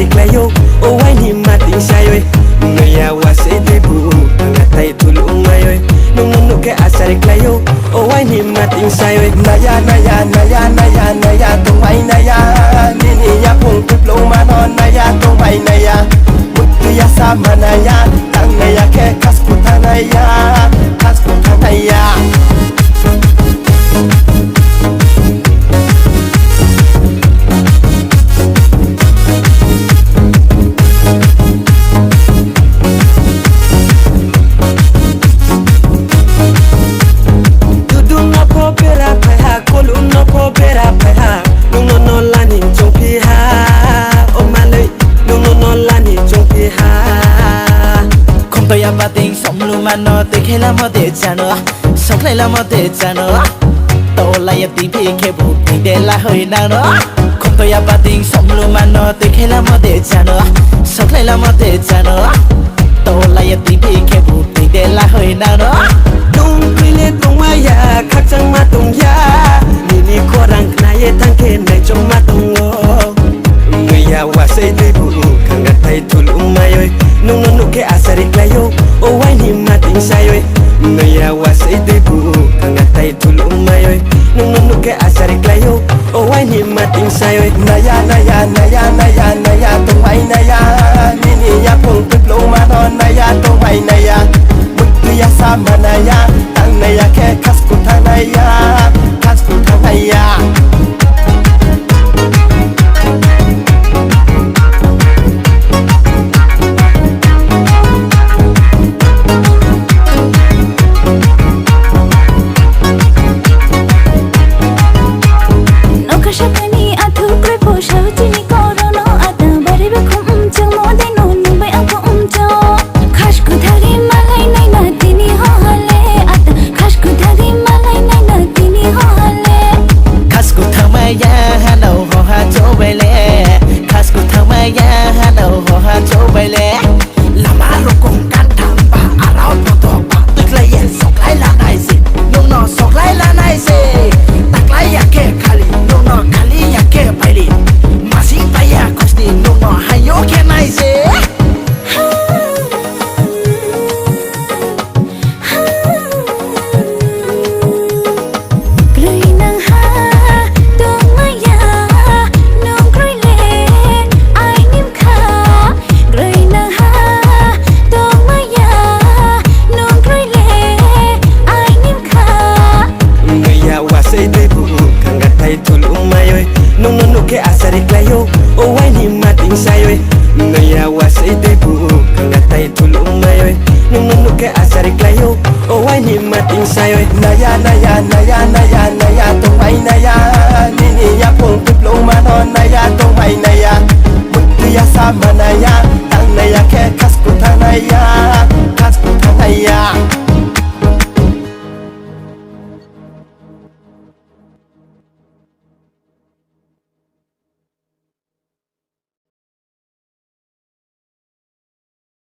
klayo o wai ni mating sayoy ngaya wasay debu ngatay tulong mayoy nung ke asari klayo o wai ni mating sayoy naya tong wai naya nini ya pung kuplo manon naya tong wai naya mutu ya sama naya tang naya ke kasputanaya Bating som lumano te khela mo te chano sok lai la mo te chano to la ya ti phi khe bu ti de la hoi na no khom to ya bating som lumano te khela mo te chano sok lai la mo te chano to la ya ti phi khe bu ti de la hoi na no tung pile tung ya khak chang ma tung ya ni ni khorang na ye tang ke nai chong ma tung o ngaya wa sei de bu khang thai thul mayoy nung ke asari klayo o wai ni mating sayoy ngaya wasay debu kangatay tulong mayoy nung ke asari klayo o wai ni mating sayoy naya tong wai naya nini ya pung kuplo manon naya tong wai naya mutu ya sama naya tang naya ke kasputanaya ke asari klayo o wai ni mating sayoy ngaya wasay debu kangatay tulong mayoy nung ke asari klayo o wai ni mating sayoy naya tong wai naya nini ya pung kuplo manon naya tong wai naya mutu ya sama naya tang naya ke kasputanaya